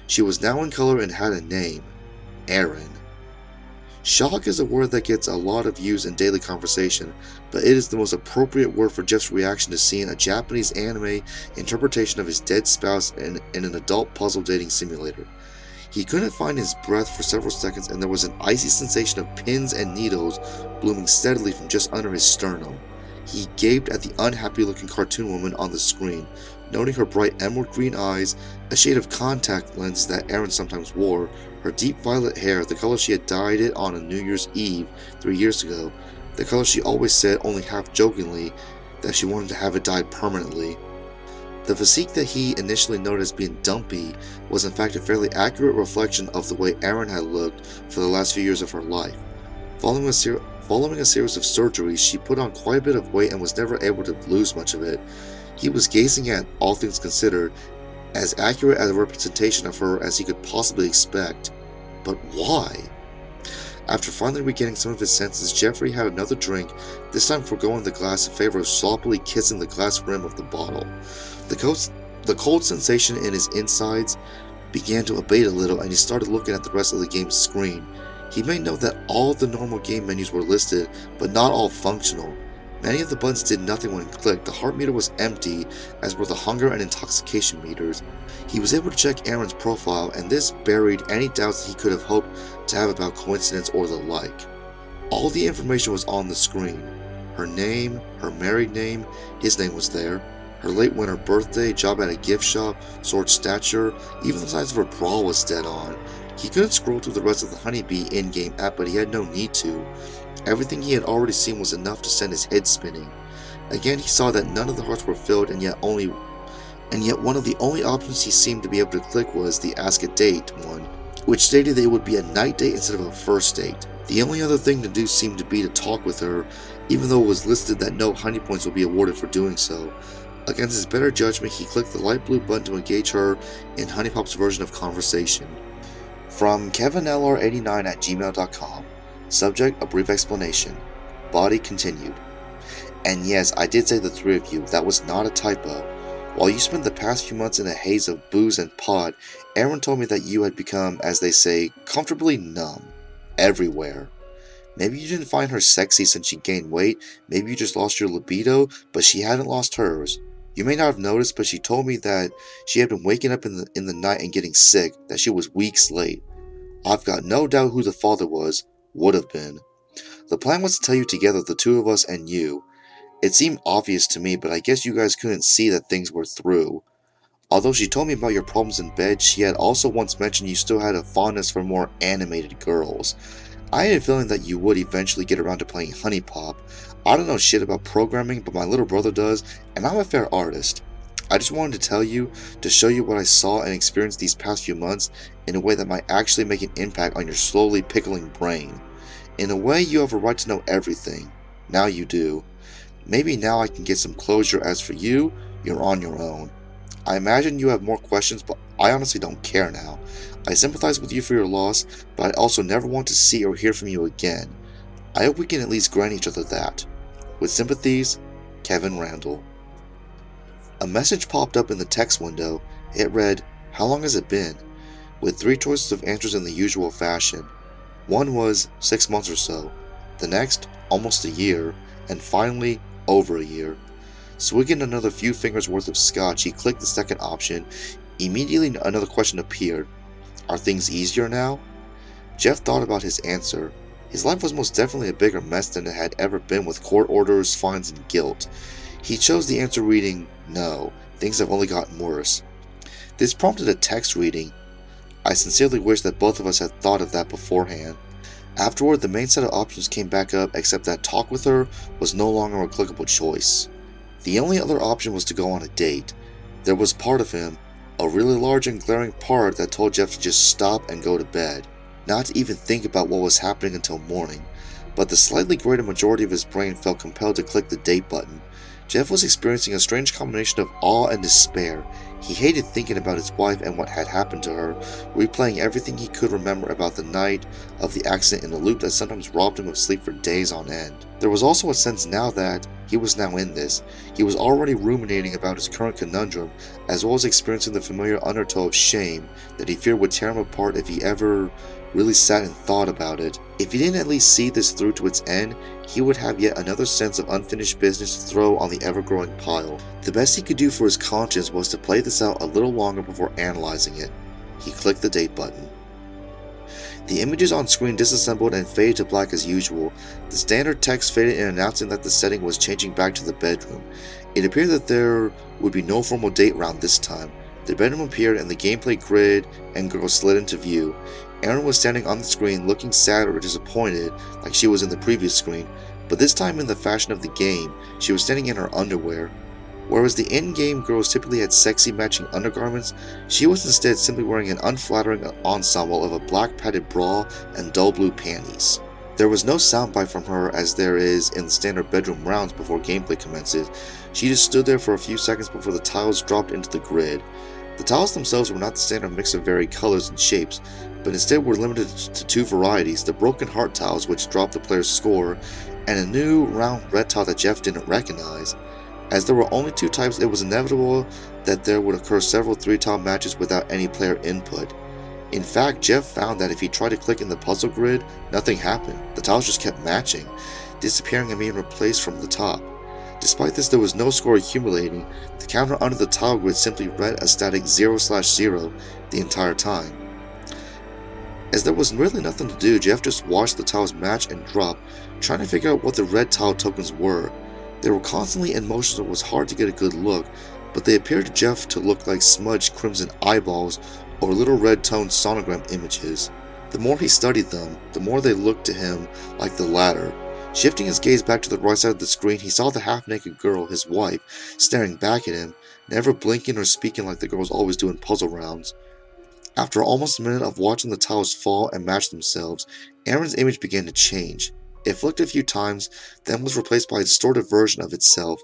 [SPEAKER 1] She was now in color and had a name: Aaron. Shock is a word that gets a lot of use in daily conversation, but it is the most appropriate word for Jeff's reaction to seeing a Japanese anime interpretation of his dead spouse in an adult puzzle dating simulator. He couldn't find his breath for several seconds, and there was an icy sensation of pins and needles blooming steadily from just under his sternum. He gaped at the unhappy-looking cartoon woman on the screen, noting her bright emerald green eyes, a shade of contact lenses that Aaron sometimes wore, her deep violet hair, the color she had dyed it on a New Year's Eve 3 years ago, the color she always said, only half-jokingly, that she wanted to have it dyed permanently. The physique that he initially noted as being dumpy was in fact a fairly accurate reflection of the way Aaron had looked for the last few years of her life. Following a series of surgeries, she put on quite a bit of weight and was never able to lose much of it. He was gazing at, all things considered, as accurate as a representation of her as he could possibly expect. But why? After finally regaining some of his senses, Jeffrey had another drink, this time foregoing the glass in favor of sloppily kissing the glass rim of the bottle. The cold sensation in his insides began to abate a little, and he started looking at the rest of the game's screen. He made note that all the normal game menus were listed, but not all functional. Many of the buttons did nothing when clicked. The heart meter was empty, as were the hunger and intoxication meters. He was able to check Aaron's profile, and this buried any doubts that he could have hoped to have about coincidence or the like. All the information was on the screen. Her name, her married name, his name was there, her late winter birthday, job at a gift shop, short stature, even the size of her bra was dead on. He couldn't scroll through the rest of the Honeybee in-game app, but he had no need to. Everything he had already seen was enough to send his head spinning. Again, he saw that none of the hearts were filled, and yet one of the only options he seemed to be able to click was the Ask a Date one, which stated that it would be a night date instead of a first date. The only other thing to do seemed to be to talk with her, even though it was listed that no honey points would be awarded for doing so. Against his better judgment, he clicked the light blue button to engage her in Honeypop's version of conversation. From KevinLR89@gmail.com. Subject: a brief explanation. Body continued. And yes, I did say the three of you, that was not a typo. While you spent the past few months in a haze of booze and pot, Aaron told me that you had become, as they say, comfortably numb. Everywhere. Maybe you didn't find her sexy since she gained weight, maybe you just lost your libido, but she hadn't lost hers. You may not have noticed, but she told me that she had been waking up in the night and getting sick, that she was weeks late. I've got no doubt who the father was, would have been. The plan was to tell you together, the two of us and you. It seemed obvious to me, but I guess you guys couldn't see that things were through. Although she told me about your problems in bed, she had also once mentioned you still had a fondness for more animated girls. I had a feeling that you would eventually get around to playing Honey Pop. I don't know shit about programming, but my little brother does, and I'm a fair artist. I just wanted to tell you, to show you what I saw and experienced these past few months in a way that might actually make an impact on your slowly pickling brain. In a way, you have a right to know everything. Now you do. Maybe now I can get some closure. As for you, you're on your own. I imagine you have more questions, but I honestly don't care now. I sympathize with you for your loss, but I also never want to see or hear from you again. I hope we can at least grant each other that. With sympathies, Kevin Randall. A message popped up in the text window. It read, "How long has it been?" with 3 choices of answers in the usual fashion. One was 6 months or so, the next almost a year, and finally over a year. Swigging another few fingers worth of scotch, he clicked the second option. Immediately another question appeared. Are things easier now? Jeff thought about his answer. His life was most definitely a bigger mess than it had ever been, with court orders, fines, and guilt. He chose the answer reading, "No, things have only gotten worse." This prompted a text reading. I sincerely wish that both of us had thought of that beforehand. Afterward, the main set of options came back up, except that talk with her was no longer a clickable choice. The only other option was to go on a date. There was part of him, a really large and glaring part, that told Jeff to just stop and go to bed, not to even think about what was happening until morning. But the slightly greater majority of his brain felt compelled to click the date button. Jeff was experiencing a strange combination of awe and despair. He hated thinking about his wife and what had happened to her, replaying everything he could remember about the night of the accident in a loop that sometimes robbed him of sleep for days on end. There was also a sense now that he was now in this. He was already ruminating about his current conundrum, as well as experiencing the familiar undertow of shame that he feared would tear him apart if he ever really sat and thought about it. If he didn't at least see this through to its end, he would have yet another sense of unfinished business to throw on the ever-growing pile. The best he could do for his conscience was to play this out a little longer before analyzing it. He clicked the date button. The images on screen disassembled and faded to black as usual. The standard text faded in announcing that the setting was changing back to the bedroom. It appeared that there would be no formal date round this time. The bedroom appeared and the gameplay grid and girl slid into view. Erin was standing on the screen looking sad or disappointed like she was in the previous screen, but this time in the fashion of the game, she was standing in her underwear. Whereas the in-game girls typically had sexy matching undergarments, she was instead simply wearing an unflattering ensemble of a black padded bra and dull blue panties. There was no soundbite from her as there is in the standard bedroom rounds before gameplay commences. She just stood there for a few seconds before the tiles dropped into the grid. The tiles themselves were not the standard mix of varied colors and shapes, but instead were limited to 2 varieties, the broken heart tiles, which dropped the player's score, and a new round red tile that Jeff didn't recognize. As there were only 2 types, it was inevitable that there would occur several 3-tile matches without any player input. In fact, Jeff found that if he tried to click in the puzzle grid, nothing happened. The tiles just kept matching, disappearing and being replaced from the top. Despite this, there was no score accumulating. The counter under the tile grid simply read a static 0/0 the entire time. As there was really nothing to do, Jeff just watched the tiles match and drop, trying to figure out what the red tile tokens were. They were constantly in motion, so it was hard to get a good look, but they appeared to Jeff to look like smudged crimson eyeballs or little red-toned sonogram images. The more he studied them, the more they looked to him like the latter. Shifting his gaze back to the right side of the screen, he saw the half-naked girl, his wife, staring back at him, never blinking or speaking like the girls always do in puzzle rounds. After almost a minute of watching the tiles fall and match themselves, Erin's image began to change. It flicked a few times, then was replaced by a distorted version of itself.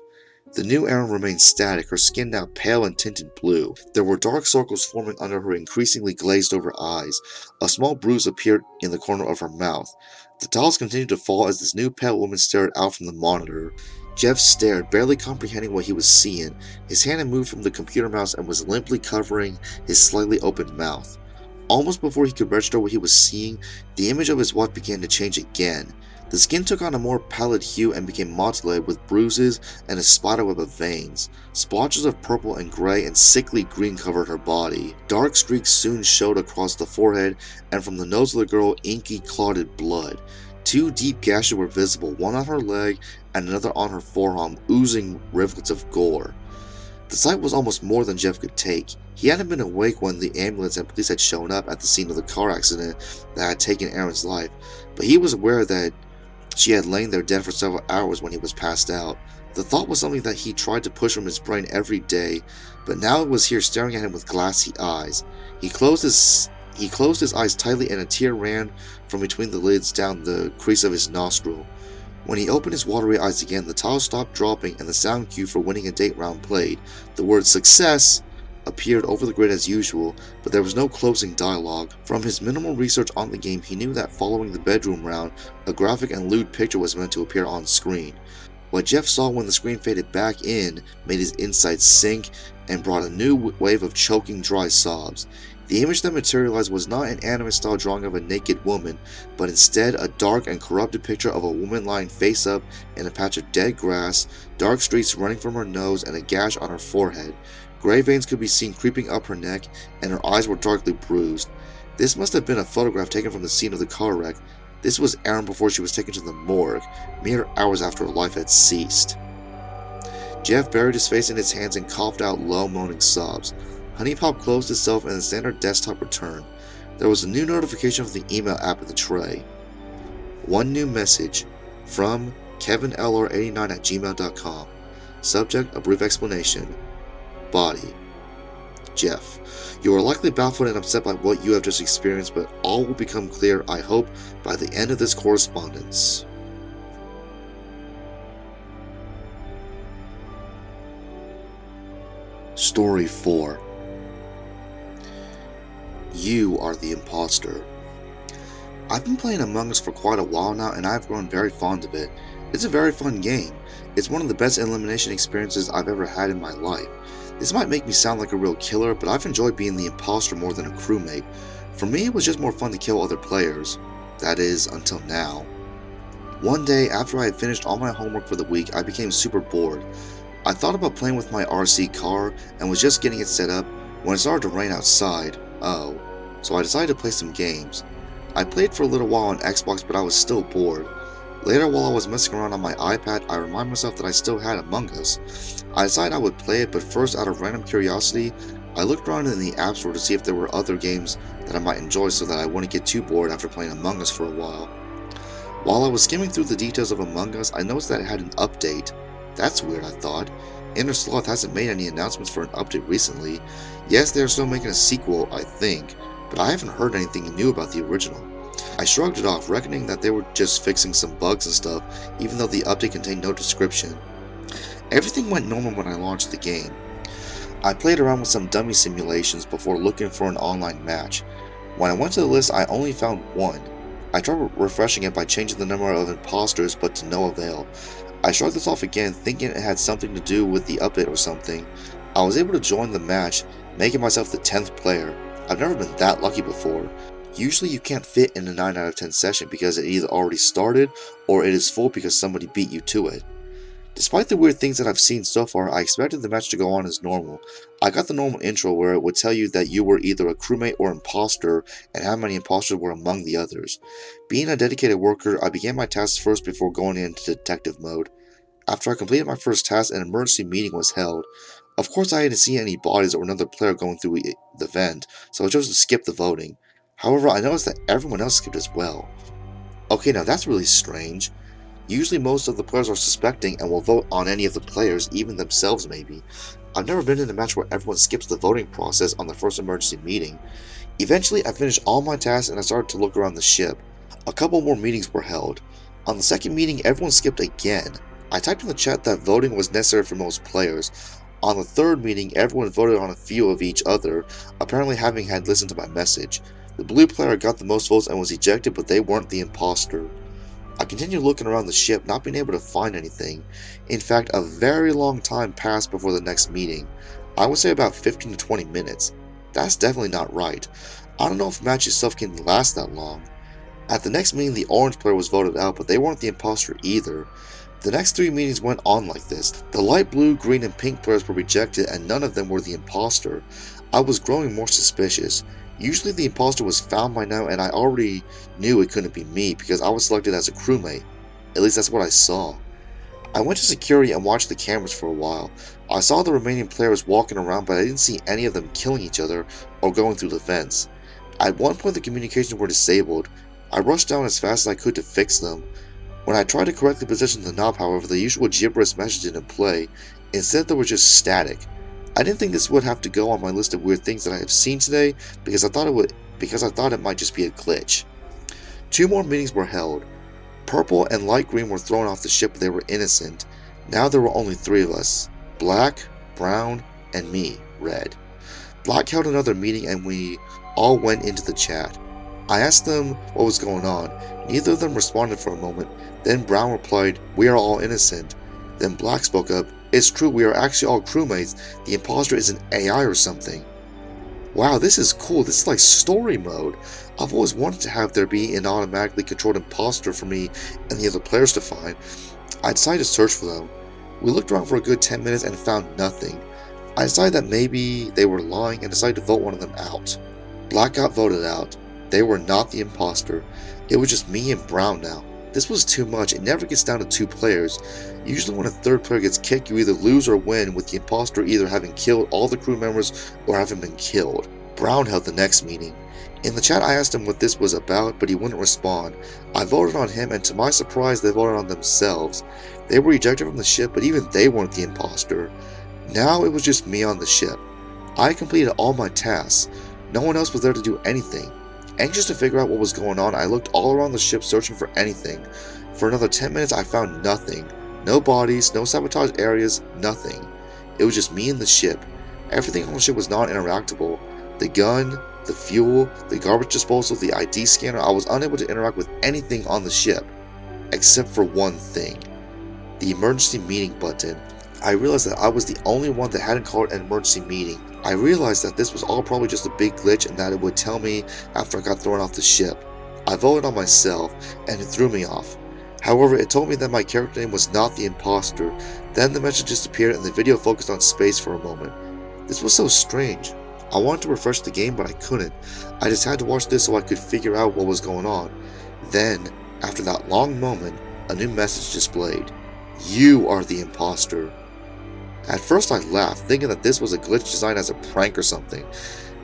[SPEAKER 1] The new Erin remained static, her skin now pale and tinted blue. There were dark circles forming under her increasingly glazed-over eyes. A small bruise appeared in the corner of her mouth. The tiles continued to fall as this new pale woman stared out from the monitor. Jeff stared, barely comprehending what he was seeing. His hand had moved from the computer mouse and was limply covering his slightly opened mouth. Almost before he could register what he was seeing, the image of his wife began to change again. The skin took on a more pallid hue and became mottled with bruises and a spiderweb of veins. Splotches of purple and gray and sickly green covered her body. Dark streaks soon showed across the forehead, and from the nose of the girl, inky, clotted blood. 2 deep gashes were visible, one on her leg and another on her forearm, oozing rivulets of gore. The sight was almost more than Jeff could take. He hadn't been awake when the ambulance and police had shown up at the scene of the car accident that had taken Aaron's life, but he was aware that she had lain there dead for several hours when he was passed out. The thought was something that he tried to push from his brain every day, but now it was here staring at him with glassy eyes. He closed his eyes tightly and a tear ran from between the lids down the crease of his nostril. When he opened his watery eyes again, the tile stopped dropping and the sound cue for winning a date round played. The word "success" appeared over the grid as usual, but there was no closing dialogue. From his minimal research on the game, he knew that following the bedroom round, a graphic and lewd picture was meant to appear on screen. What Jeff saw when the screen faded back in made his insides sink and brought a new wave of choking, dry sobs. The image that materialized was not an anime-style drawing of a naked woman, but instead a dark and corrupted picture of a woman lying face up in a patch of dead grass, dark streaks running from her nose and a gash on her forehead. Gray veins could be seen creeping up her neck, and her eyes were darkly bruised. This must have been a photograph taken from the scene of the car wreck. This was Erin before she was taken to the morgue, mere hours after her life had ceased. Jeff buried his face in his hands and coughed out low, moaning sobs. HoneyPop closed itself and the standard desktop returned. There was a new notification from the email app at the tray. One new message from kevinlr89@gmail.com. Subject, a brief explanation. Body. Jeff. You are likely baffled and upset by what you have just experienced, but all will become clear, I hope, by the end of this correspondence. Story 4. You are the imposter. I've been playing Among Us for quite a while now, and I've grown very fond of it. It's a very fun game. It's one of the best elimination experiences I've ever had in my life. This might make me sound like a real killer, but I've enjoyed being the imposter more than a crewmate. For me, it was just more fun to kill other players. That is, until now. One day, after I had finished all my homework for the week, I became super bored. I thought about playing with my RC car, and was just getting it set up, when it started to rain outside. So I decided to play some games. I played for a little while on Xbox, but I was still bored. Later, while I was messing around on my iPad, I reminded myself that I still had Among Us. I decided I would play it, but first, out of random curiosity, I looked around in the App Store to see if there were other games that I might enjoy so that I wouldn't get too bored after playing Among Us for a while. While I was skimming through the details of Among Us, I noticed that it had an update. That's weird, I thought. Inner Sloth hasn't made any announcements for an update recently. Yes, they are still making a sequel, I think, but I haven't heard anything new about the original. I shrugged it off, reckoning that they were just fixing some bugs and stuff, even though the update contained no description. Everything went normal when I launched the game. I played around with some dummy simulations before looking for an online match. When I went to the list, I only found one. I tried refreshing it by changing the number of imposters, but to no avail. I shrugged this off again, thinking it had something to do with the update or something. I was able to join the match, making myself the 10th player. I've never been that lucky before. Usually you can't fit in a 9 out of 10 session because it either already started or it is full because somebody beat you to it. Despite the weird things that I've seen so far, I expected the match to go on as normal. I got the normal intro where it would tell you that you were either a crewmate or imposter and how many imposters were among the others. Being a dedicated worker, I began my tasks first before going into detective mode. After I completed my first task, an emergency meeting was held. Of course, I hadn't seen any bodies or another player going through the vent, so I chose to skip the voting. However, I noticed that everyone else skipped as well. Okay, now that's really strange. Usually most of the players are suspecting and will vote on any of the players, even themselves maybe. I've never been in a match where everyone skips the voting process on the first emergency meeting. Eventually, I finished all my tasks and I started to look around the ship. A couple more meetings were held. On the second meeting, everyone skipped again. I typed in the chat that voting was necessary for most players. On the third meeting, everyone voted on a few of each other, apparently having had listened to my message. The blue player got the most votes and was ejected, but they weren't the imposter. I continued looking around the ship, not being able to find anything. In fact, a very long time passed before the next meeting. I would say about 15 to 20 minutes. That's definitely not right. I don't know if the match itself can last that long. At the next meeting, the orange player was voted out, but they weren't the imposter either. The next 3 meetings went on like this. The light blue, green, and pink players were rejected, and none of them were the imposter. I was growing more suspicious. Usually the imposter was found by now, and I already knew it couldn't be me because I was selected as a crewmate. At least that's what I saw. I went to security and watched the cameras for a while. I saw the remaining players walking around, but I didn't see any of them killing each other or going through the vents. At one point the communications were disabled. I rushed down as fast as I could to fix them. When I tried to correctly position the knob, however, the usual gibberish message didn't play. Instead, there was just static. I didn't think this would have to go on my list of weird things that I have seen today because I thought it might just be a glitch. 2 more meetings were held. Purple and light green were thrown off the ship, but they were innocent. Now there were only 3 of us. Black, brown, and me, red. Black held another meeting and we all went into the chat. I asked them what was going on. Neither of them responded for a moment. Then Brown replied, "We are all innocent." Then Black spoke up, "It's true, we are actually all crewmates. The imposter is an AI or something." Wow, this is cool. This is like story mode. I've always wanted to have there be an automatically controlled imposter for me and the other players to find. I decided to search for them. We looked around for a good 10 minutes and found nothing. I decided that maybe they were lying and decided to vote one of them out. Black got voted out. They were not the imposter. It was just me and Brown now. This was too much. It never gets down to 2 players. Usually when a 3rd player gets kicked, you either lose or win, with the imposter either having killed all the crew members or having been killed. Brown held the next meeting. In the chat I asked him what this was about, but he wouldn't respond. I voted on him, and to my surprise they voted on themselves. They were ejected from the ship, but even they weren't the imposter. Now it was just me on the ship. I completed all my tasks. No one else was there to do anything. Anxious to figure out what was going on, I looked all around the ship searching for anything. For another 10 minutes I found nothing. No bodies, no sabotage areas, nothing. It was just me and the ship. Everything on the ship was non-interactable. The gun, the fuel, the garbage disposal, the ID scanner, I was unable to interact with anything on the ship. Except for one thing. The emergency meeting button. I realized that I was the only one that hadn't called an emergency meeting. I realized that this was all probably just a big glitch and that it would tell me after I got thrown off the ship. I voted on myself, and it threw me off. However, it told me that my character name was not the imposter. Then the message disappeared and the video focused on space for a moment. This was so strange. I wanted to refresh the game, but I couldn't. I just had to watch this so I could figure out what was going on. Then, after that long moment, a new message displayed. "You are the imposter." At first I laughed, thinking that this was a glitch designed as a prank or something.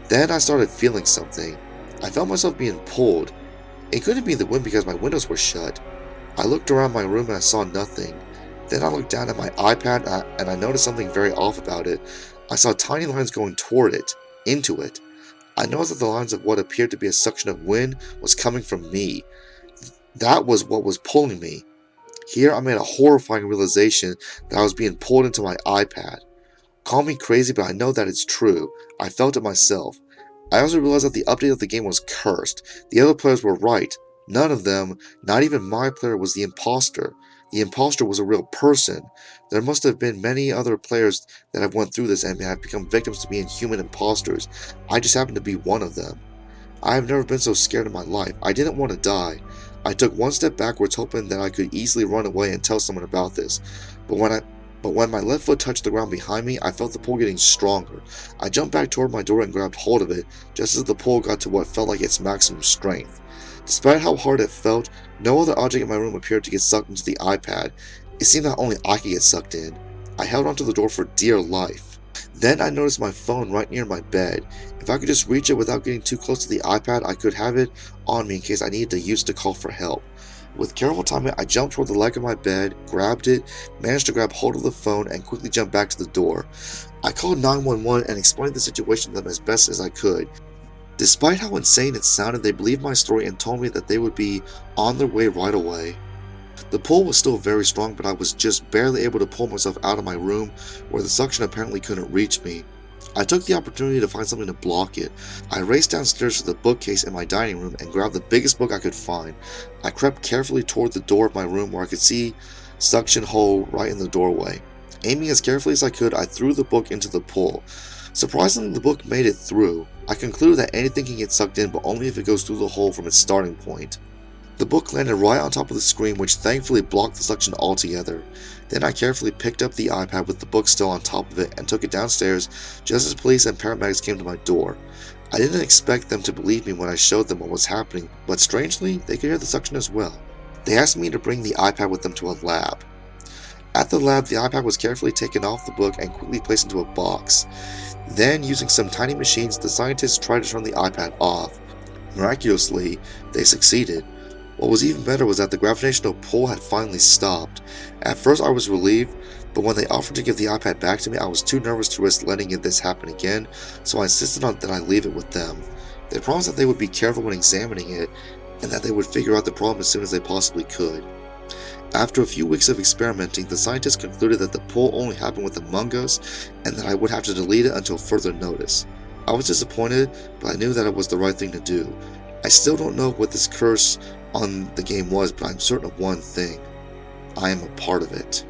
[SPEAKER 1] Then I started feeling something. I felt myself being pulled. It couldn't be the wind because my windows were shut. I looked around my room and I saw nothing. Then I looked down at my iPad and I noticed something very off about it. I saw tiny lines going toward it, into it. I noticed that the lines of what appeared to be a suction of wind was coming from me. That was what was pulling me. Here I made a horrifying realization that I was being pulled into my iPad. Call me crazy, but I know that it's true. I felt it myself. I also realized that the update of the game was cursed. The other players were right. None of them, not even my player, was the imposter. The imposter was a real person. There must have been many other players that have went through this and have become victims to being human imposters. I just happened to be one of them. I have never been so scared in my life. I didn't want to die. I took one step backwards, hoping that I could easily run away and tell someone about this. But when my left foot touched the ground behind me, I felt the pull getting stronger. I jumped back toward my door and grabbed hold of it, just as the pull got to what felt like its maximum strength. Despite how hard it felt, no other object in my room appeared to get sucked into the iPad. It seemed that only I could get sucked in. I held onto the door for dear life. Then I noticed my phone right near my bed. If I could just reach it without getting too close to the iPad, I could have it on me in case I needed to use it to call for help. With careful timing, I jumped toward the leg of my bed, grabbed it, managed to grab hold of the phone, and quickly jumped back to the door. I called 911 and explained the situation to them as best as I could. Despite how insane it sounded, they believed my story and told me that they would be on their way right away. The pull was still very strong, but I was just barely able to pull myself out of my room, where the suction apparently couldn't reach me. I took the opportunity to find something to block it. I raced downstairs to the bookcase in my dining room and grabbed the biggest book I could find. I crept carefully toward the door of my room where I could see suction hole right in the doorway. Aiming as carefully as I could, I threw the book into the pull. Surprisingly, the book made it through. I concluded that anything can get sucked in, but only if it goes through the hole from its starting point. The book landed right on top of the screen, which thankfully blocked the suction altogether. Then I carefully picked up the iPad with the book still on top of it and took it downstairs just as police and paramedics came to my door. I didn't expect them to believe me when I showed them what was happening, but strangely, they could hear the suction as well. They asked me to bring the iPad with them to a lab. At the lab, the iPad was carefully taken off the book and quickly placed into a box. Then, using some tiny machines, the scientists tried to turn the iPad off. Miraculously, they succeeded. What was even better was that the gravitational pull had finally stopped. At first I was relieved, but when they offered to give the iPad back to me, I was too nervous to risk letting this happen again, so I insisted on that I leave it with them. They promised that they would be careful when examining it, and that they would figure out the problem as soon as they possibly could. After a few weeks of experimenting, the scientists concluded that the pull only happened with Among Us, and that I would have to delete it until further notice. I was disappointed, but I knew that it was the right thing to do. I still don't know what this curse on the game was, but I'm certain of one thing: I am a part of it.